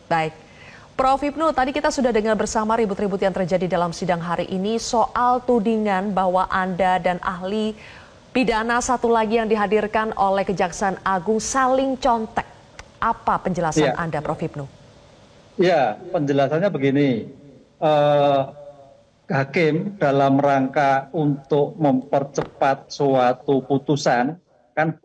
Baik. Prof. Hipnu, tadi kita sudah dengar bersama ribut-ribut yang terjadi dalam sidang hari ini soal tudingan bahwa Anda dan ahli pidana satu lagi yang dihadirkan oleh Kejaksaan Agung saling contek. Apa penjelasan Ya, Anda, Prof. Hipnu? ya, penjelasannya begini. Eh, Hakim dalam rangka untuk mempercepat suatu putusan, kan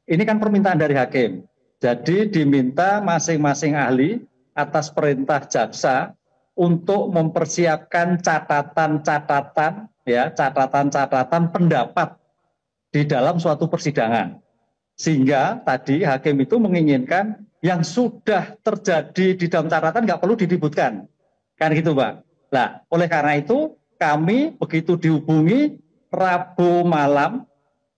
ini kan permintaan dari hakim. Jadi diminta masing-masing ahli atas perintah jaksa untuk mempersiapkan catatan-catatan, ya, catatan-catatan pendapat di dalam suatu persidangan. Sehingga tadi hakim itu menginginkan yang sudah terjadi di dalam catatan nggak perlu diributkan. Kan gitu, Pak. Nah, oleh karena itu kami begitu dihubungi Rabu malam,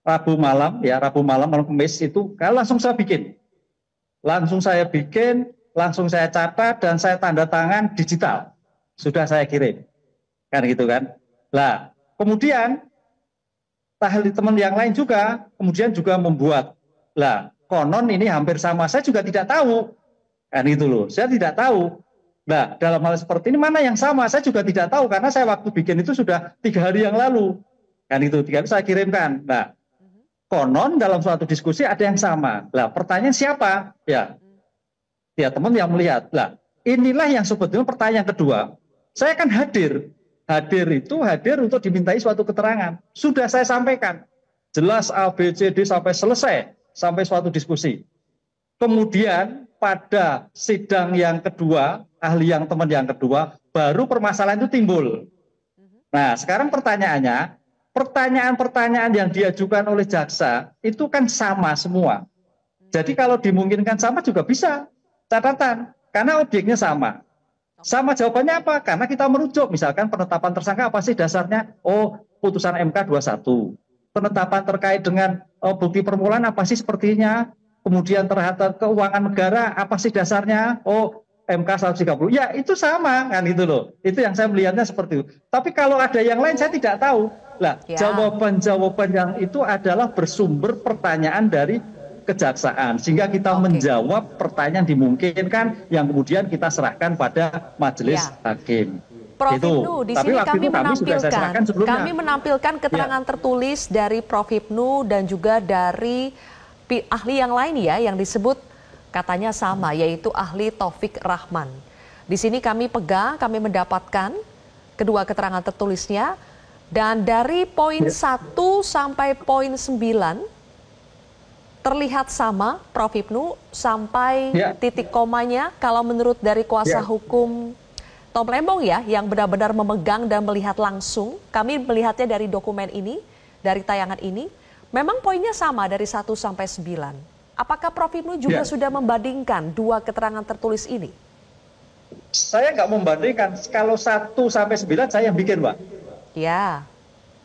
malam Kamis itu, kalau langsung saya bikin. Langsung saya catat dan saya tanda tangan digital. Sudah saya kirim. Kan gitu kan. Nah, kemudian teman yang lain juga kemudian juga membuat. Lah, konon ini hampir sama. Saya juga tidak tahu. Kan itu loh. Saya tidak tahu. Nah, dalam hal seperti ini mana yang sama? Saya juga tidak tahu karena saya waktu bikin itu sudah 3 hari yang lalu. Kan itu 3 hari saya kirimkan. Nah, konon dalam suatu diskusi ada yang sama. Lah, pertanyaan siapa? Ya teman yang melihat. Lah, inilah yang sebetulnya pertanyaan kedua. Saya kan hadir. Hadir untuk dimintai suatu keterangan. Sudah saya sampaikan. Jelas A, B, C, D sampai selesai. Sampai suatu diskusi. Kemudian pada sidang yang kedua, ahli yang teman yang kedua, baru permasalahan itu timbul. Nah, sekarang pertanyaannya, pertanyaan-pertanyaan yang diajukan oleh jaksa itu kan sama semua. Jadi kalau dimungkinkan sama juga bisa catatan, karena objeknya sama. Sama jawabannya apa? Karena kita merujuk, misalkan penetapan tersangka apa sih dasarnya? Oh, putusan MK 21. Penetapan terkait dengan bukti permulaan apa sih sepertinya? Kemudian terhadap keuangan negara apa sih dasarnya? Oh, MK 130. Ya, itu sama kan itu loh. Itu yang saya melihatnya seperti itu. Tapi kalau ada yang lain saya tidak tahu. Lah, jawaban-jawaban yang itu adalah bersumber pertanyaan dari kejaksaan, sehingga kita menjawab pertanyaan dimungkinkan yang kemudian kita serahkan pada majelis hakim. Prof. Hipnu, di sini kami sebelumnya. menampilkan keterangan tertulis dari Prof. Hipnu dan juga dari ahli yang lain ya, yang disebut katanya sama, yaitu ahli Taufik Rahman. Di sini kami mendapatkan kedua keterangan tertulisnya, dan dari poin 1 sampai poin 9 terlihat sama, Prof. Hipnu, sampai titik komanya kalau menurut dari kuasa hukum Tom Lembong ya, yang benar-benar memegang dan melihat langsung. Kami melihatnya dari dokumen ini, dari tayangan ini, memang poinnya sama dari 1 sampai 9. Apakah Prof. Hipnu juga sudah membandingkan dua keterangan tertulis ini? Saya nggak membandingkan. Kalau 1 sampai 9 saya yang bikin, Pak. Ya.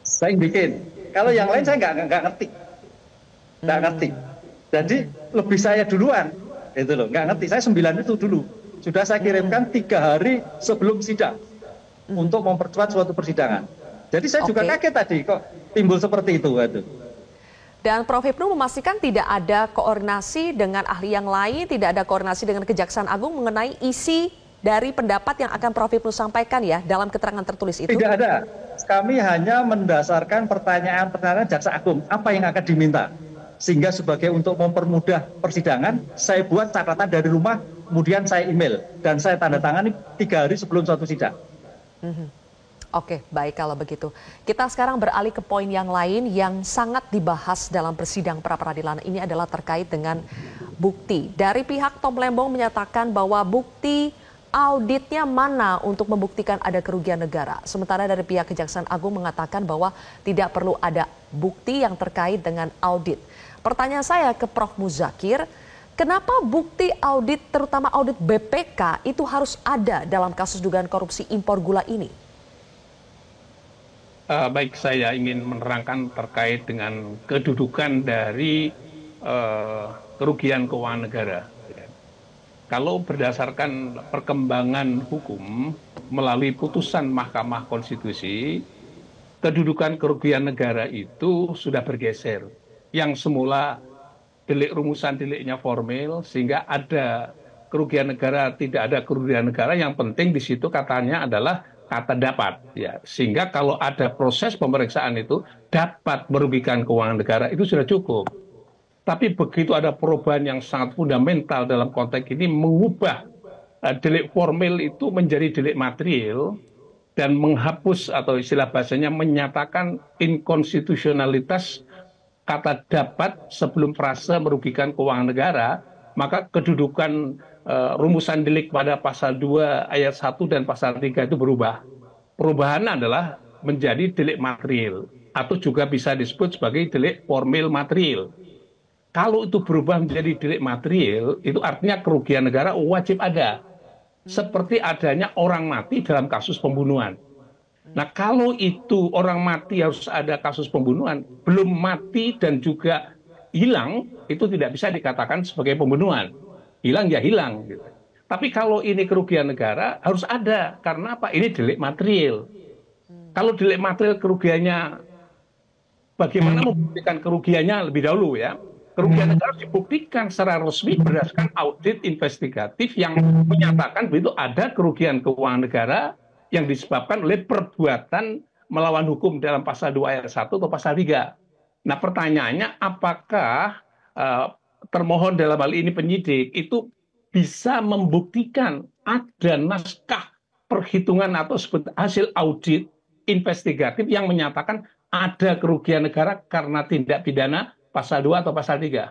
Saya yang bikin. Kalau yang lain saya nggak ngerti. Nggak ngerti. Jadi lebih saya duluan, itu loh, nggak ngerti. Saya 9 itu dulu sudah saya kirimkan 3 hari sebelum sidang untuk mempercepat suatu persidangan. Jadi saya juga kaget tadi kok timbul seperti itu. Dan Prof. Hipnu memastikan tidak ada koordinasi dengan ahli yang lain, tidak ada koordinasi dengan Kejaksaan Agung mengenai isi dari pendapat yang akan Prof. Hipnu sampaikan ya dalam keterangan tertulis itu. Tidak ada. Kami hanya mendasarkan pertanyaan-pertanyaan Jaksa Agung apa yang akan diminta. Sehingga sebagai untuk mempermudah persidangan, saya buat catatan dari rumah, kemudian saya email, dan saya tanda tangani 3 hari sebelum suatu sidang. Oke, baik kalau begitu. Kita sekarang beralih ke poin yang lain yang sangat dibahas dalam persidang pra-peradilan ini adalah terkait dengan bukti. Dari pihak Tom Lembong menyatakan bahwa bukti auditnya mana untuk membuktikan ada kerugian negara. Sementara dari pihak Kejaksaan Agung mengatakan bahwa tidak perlu ada bukti yang terkait dengan audit. Pertanyaan saya ke Prof. Muzakir, kenapa bukti audit, terutama audit BPK, itu harus ada dalam kasus dugaan korupsi impor gula ini? Baik, saya ingin menerangkan terkait dengan kedudukan dari kerugian keuangan negara. Kalau berdasarkan perkembangan hukum melalui putusan Mahkamah Konstitusi, kedudukan kerugian negara itu sudah bergeser. Yang semula delik rumusan deliknya formil, sehingga ada kerugian negara, tidak ada kerugian negara, yang penting di situ katanya adalah kata dapat, ya. Sehingga kalau ada proses pemeriksaan itu dapat merugikan keuangan negara, itu sudah cukup. Tapi begitu ada perubahan yang sangat fundamental dalam konteks ini, mengubah delik formil itu menjadi delik material, dan menghapus atau istilah bahasanya menyatakan inkonstitusionalitas kata dapat sebelum frase merugikan keuangan negara, maka kedudukan rumusan delik pada pasal 2 ayat 1 dan pasal 3 itu berubah. Perubahan adalah menjadi delik material atau juga bisa disebut sebagai delik formil material. Kalau itu berubah menjadi delik material, itu artinya kerugian negara wajib ada. Seperti adanya orang mati dalam kasus pembunuhan. Nah, kalau itu orang mati harus ada kasus pembunuhan, belum mati dan juga hilang, itu tidak bisa dikatakan sebagai pembunuhan. Hilang ya hilang. Gitu. Tapi kalau ini kerugian negara harus ada. Karena apa? Ini delik material. Kalau delik material kerugiannya, bagaimana membuktikan kerugiannya lebih dahulu ya. Kerugian negara harus dibuktikan secara resmi berdasarkan audit investigatif yang menyatakan begitu ada kerugian keuangan negara yang disebabkan oleh perbuatan melawan hukum dalam pasal 2 ayat 1 atau pasal 3. Nah, pertanyaannya apakah termohon dalam hal ini penyidik itu bisa membuktikan ada naskah perhitungan atau hasil audit investigatif yang menyatakan ada kerugian negara karena tindak pidana pasal 2 atau pasal 3.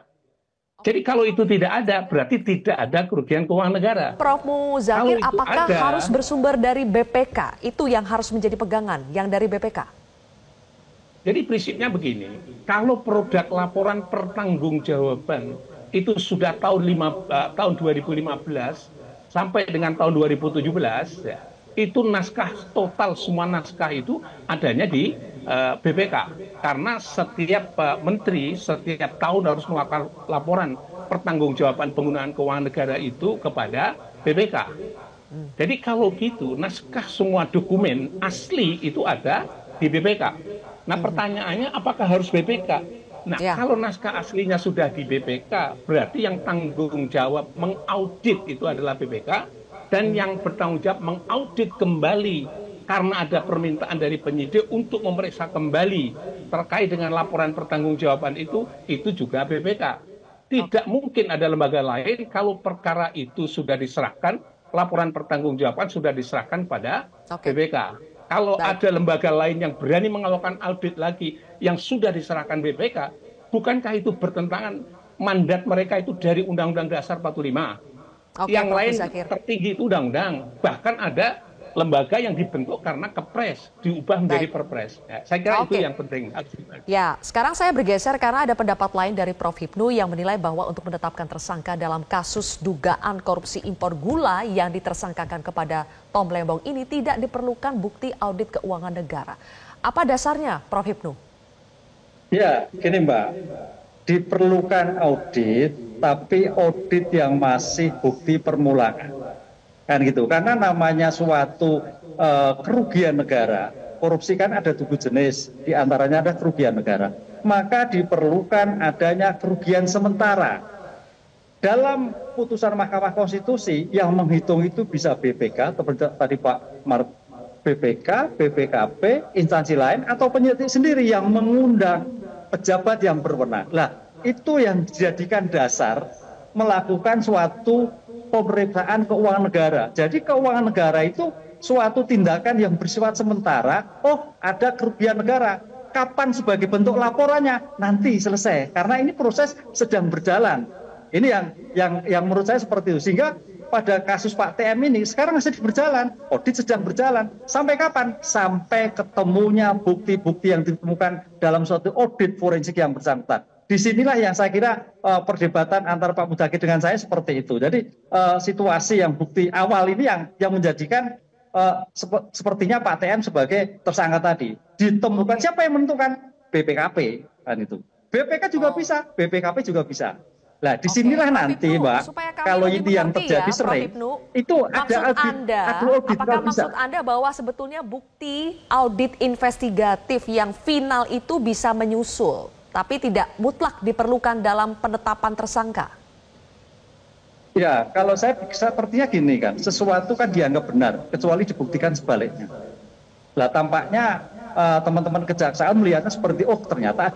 Jadi kalau itu tidak ada, berarti tidak ada kerugian keuangan negara. Prof. Muzakir, apakah harus bersumber dari BPK? Itu yang harus menjadi pegangan, yang dari BPK? Jadi prinsipnya begini, kalau produk laporan pertanggungjawaban itu sudah tahun 2015 sampai dengan tahun 2017, ya, itu naskah total semua naskah itu adanya di BPK. Karena setiap menteri setiap tahun harus melakukan laporan pertanggungjawaban penggunaan keuangan negara itu kepada BPK. Jadi kalau gitu naskah semua dokumen asli itu ada di BPK. Nah, pertanyaannya apakah harus BPK? Nah, kalau naskah aslinya sudah di BPK, berarti yang tanggung jawab mengaudit itu adalah BPK, dan yang bertanggung jawab mengaudit kembali karena ada permintaan dari penyidik untuk memeriksa kembali terkait dengan laporan pertanggungjawaban itu juga BPK. Tidak mungkin ada lembaga lain kalau perkara itu sudah diserahkan, laporan pertanggungjawaban sudah diserahkan pada BPK. Kalau ada lembaga lain yang berani melakukan audit lagi yang sudah diserahkan BPK, bukankah itu bertentangan mandat mereka itu dari Undang-Undang Dasar 45? Yang lain tertinggi itu undang-undang. Bahkan ada lembaga yang dibentuk karena kepres, diubah menjadi perpres. Ya, saya kira itu yang penting. Ya, sekarang saya bergeser karena ada pendapat lain dari Prof. Hipnu yang menilai bahwa untuk menetapkan tersangka dalam kasus dugaan korupsi impor gula yang ditersangkakan kepada Tom Lembong ini tidak diperlukan bukti audit keuangan negara. Apa dasarnya, Prof. Hipnu? Ya, gini Mbak, diperlukan audit, tapi audit yang masih bukti permulaan. Kan gitu, karena namanya suatu kerugian negara, korupsi kan ada 7 jenis, diantaranya ada kerugian negara, maka diperlukan adanya kerugian sementara. Dalam putusan Mahkamah Konstitusi yang menghitung itu bisa BPK, tadi Pak Mar, BPK, BPKP, instansi lain, atau penyidik sendiri yang mengundang pejabat yang berwenang. Lah, itu yang dijadikan dasar melakukan suatu pemeriksaan keuangan negara. Jadi keuangan negara itu suatu tindakan yang bersifat sementara. Oh, ada kerugian negara. Kapan sebagai bentuk laporannya? Nanti selesai. Karena ini proses sedang berjalan. Ini yang menurut saya seperti itu. Sehingga pada kasus Pak TM ini sekarang masih berjalan. Audit sedang berjalan. Sampai kapan? Sampai ketemunya bukti-bukti yang ditemukan dalam suatu audit forensik yang bersangkutan. Disinilah yang saya kira perdebatan antara Pak Muzakir dengan saya seperti itu. Jadi situasi yang bukti awal ini yang menjadikan sepertinya Pak TM sebagai tersangka tadi. Ditemukan siapa yang menentukan? BPKP kan itu. BPK juga bisa, BPKP juga bisa. Nah, disinilah nanti Mbak, kalau ini yang terjadi sering, itu ada audit. Apakah maksud Anda bahwa sebetulnya bukti audit investigatif yang final itu bisa menyusul, tapi tidak mutlak diperlukan dalam penetapan tersangka? Ya, kalau saya sepertinya gini kan, sesuatu kan dianggap benar, kecuali dibuktikan sebaliknya. Lah tampaknya teman-teman kejaksaan melihatnya seperti, oh ternyata